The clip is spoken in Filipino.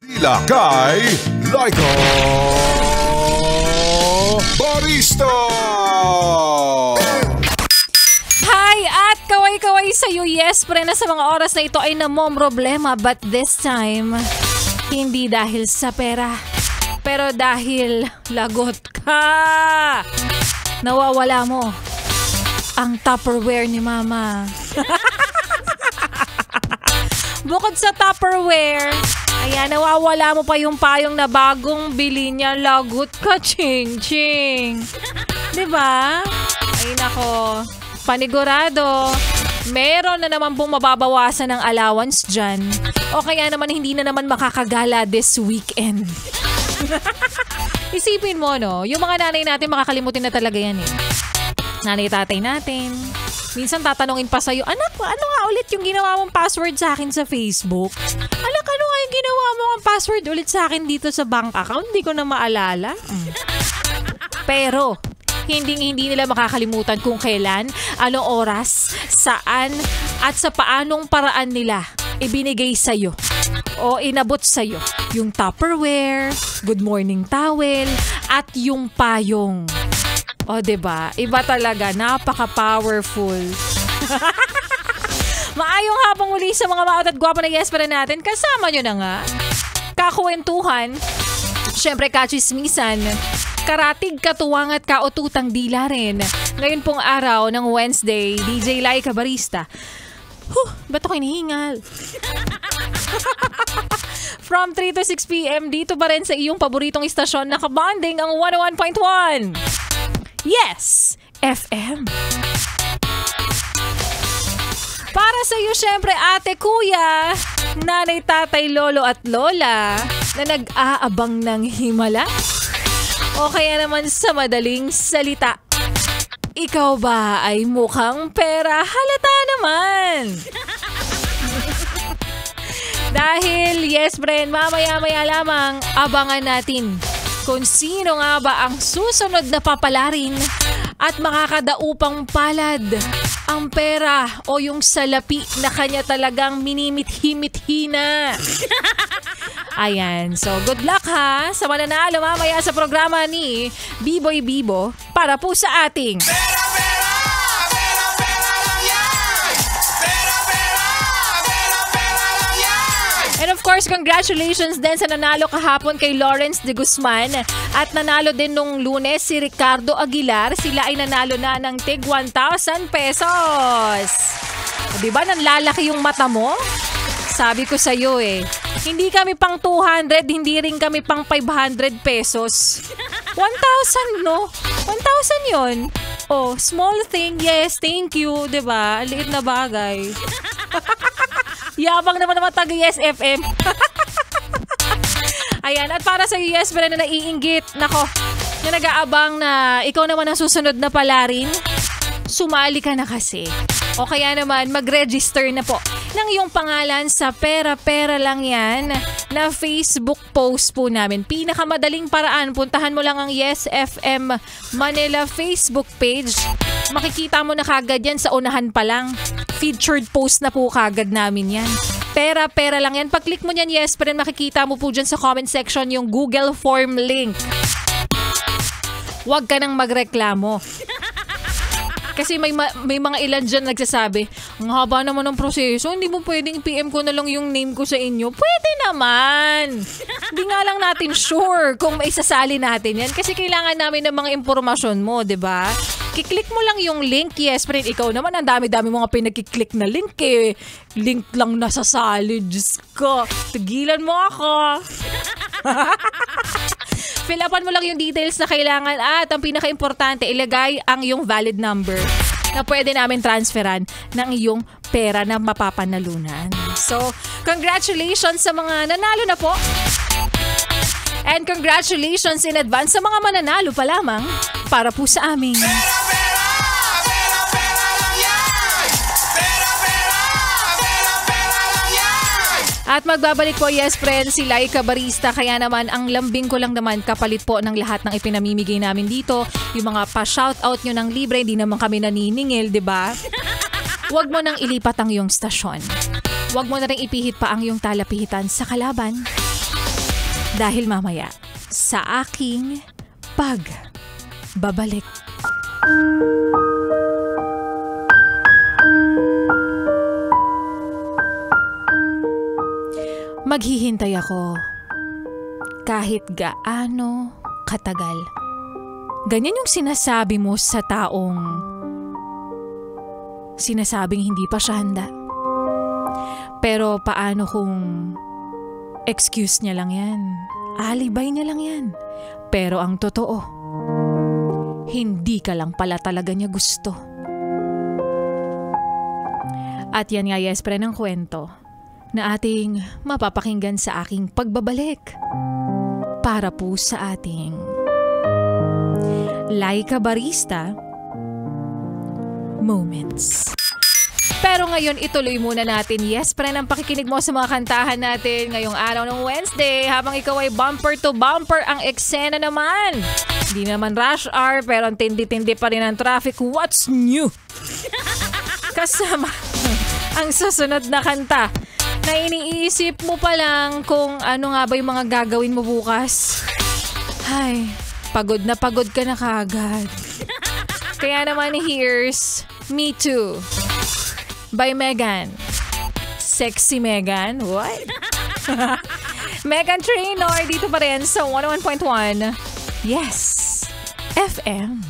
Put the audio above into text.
Tila kay Laika Barista! Hi at kaway-kaway sa'yo. Yes, pre na sa mga oras na ito ay namomroblema. But this time, hindi dahil sa pera, pero dahil lagot ka. Nawawala mo ang Tupperware ni Mama. Bukod sa Tupperware, ayan, nawawala mo pa yung payong na bagong bili niya. Lagot ka, ching-ching. Diba? Ay nako, panigurado, meron na naman pong mababawasan ng allowance dyan. O kaya naman hindi na naman makakagala this weekend. Isipin mo, no? Yung mga nanay natin makakalimutin na talaga yan eh. Nanay tatay natin. Minsan tatanungin pa sa'yo, anak, ano nga ulit yung ginawa mong password sa akin sa Facebook? Anak, ano nga yung ginawa mong password ulit sa akin dito sa bank account? Hindi ko na maalala. Pero, hindi nila makakalimutan kung kailan, anong oras, saan, at sa paanong paraan nila ibinigay sa'yo o inabot sa'yo yung Tupperware, good morning towel, at yung payong. O, diba? Iba talaga. Napaka-powerful. Maayong hapong muli sa mga maot at gwapo na yes para natin. Kasama nyo na nga. Kakwentuhan. Siyempre, kachismisan. Karatig, katuwang at kaututang dila rin. Ngayon pong araw ng Wednesday, DJ Laika Barista. Ba't ako hinihingal? From 3 to 6 p.m. dito pa rin sa iyong paboritong istasyon na kabanding ang 101.1. Yes! FM. Para sa iyo, syempre, ate, kuya, nanay, tatay, lolo at lola na nag-aabang ng himala. O kaya naman sa madaling salita, ikaw ba ay mukhang pera? Halata naman! Dahil, yes, friend, mamaya-maya lamang abangan natin kung sino nga ba ang susunod na papalarin at makakadaupang palad ang pera o yung salapi na kanya talagang minimit-himit-hina. Ayan, so good luck ha sa mananalo mamaya sa programa ni B-Boy Bibo para po sa ating and of course, congratulations din sa nanalo kahapon kay Lawrence de Guzman at nanalo din nung Lunes si Ricardo Aguilar. Sila ay nanalo na ng tig 1,000 pesos. Diba nanlalaki yung mata mo? Sabi ko sa'yo eh. Hindi kami pang 200, hindi rin kami pang 500 pesos. 1,000 no? 1,000 yon. Oh, small thing, yes, thank you. Diba? Liit na bagay. Yabang naman taga-Yes FM. Ayan, at para sa Yes pero na naiinggit, nako, na nag-aabang na ikaw naman ang susunod na palarin, sumali ka na kasi. O kaya naman, mag-register na po ng iyong pangalan sa Pera-Pera Lang Yan na Facebook post po namin. Pinakamadaling paraan, puntahan mo lang ang Yes FM Manila Facebook page. Makikita mo na kagad yan sa unahan pa lang. Featured post na po kagad namin yan. Pera-Pera Lang Yan. Pag-click mo yan, yes, pero makikita mo po dyan sa comment section yung Google Form link. Huwag ka nang magreklamo. Kasi may mga ilan dyan nagsasabi, ang haba naman ng proseso, hindi mo pwedeng PM ko na lang yung name ko sa inyo. Pwede naman. Hindi nga lang natin sure kung maisasali natin yan. Kasi kailangan namin ng mga impormasyon mo, di ba? Kiklik mo lang yung link, yes, friend. Ikaw naman, ang dami-dami mga pinagkiklik na link eh. Link lang nasasali. Diyos ko. Tigilan mo ako. Fill upan mo lang yung details na kailangan at ang pinaka-importante, ilagay ang iyong valid number na pwede namin transferan ng iyong pera na mapapanalunan. So, congratulations sa mga nanalo na po. And congratulations in advance sa mga mananalo pa lamang para po sa aming At magbabalik po, yes friends, si Laika Barista. Kaya naman, ang lambing ko lang naman kapalit po ng lahat ng ipinamimigay namin dito. Yung mga pa-shoutout nyo ng libre, hindi naman kami naniningil, di ba? Huwag mo nang ilipat ang iyong stasyon. Huwag mo na rin ipihit pa ang iyong talapihitan sa kalaban. Dahil mamaya, sa aking pagbabalik. Maghihintay ako kahit gaano katagal. Ganyan yung sinasabi mo sa taong sinasabing hindi pa siya handa. Pero paano kung excuse niya lang yan? Alibay niya lang yan. Pero ang totoo, hindi ka lang pala talaga niya gusto. At yan nga, yes, pre, ng kwento na ating mapapakinggan sa aking pagbabalik para po sa ating Laika Barista Moments. Pero ngayon, ituloy muna natin, yes, pre, ang pakikinig mo sa mga kantahan natin ngayong araw ng Wednesday habang ikaw ay bumper to bumper ang eksena naman. Hindi naman rush hour pero ang tindi-tindi pa rin ang traffic. What's new? Kasama ang susunod na kanta na iniisip mo pa lang kung ano nga ba yung mga gagawin mo bukas. Ay, pagod ka na kaagad. Kaya naman, here's Me Too by Megan. Sexy Megan? What? Megan Trainor dito pa rin sa 101.1 Yes FM.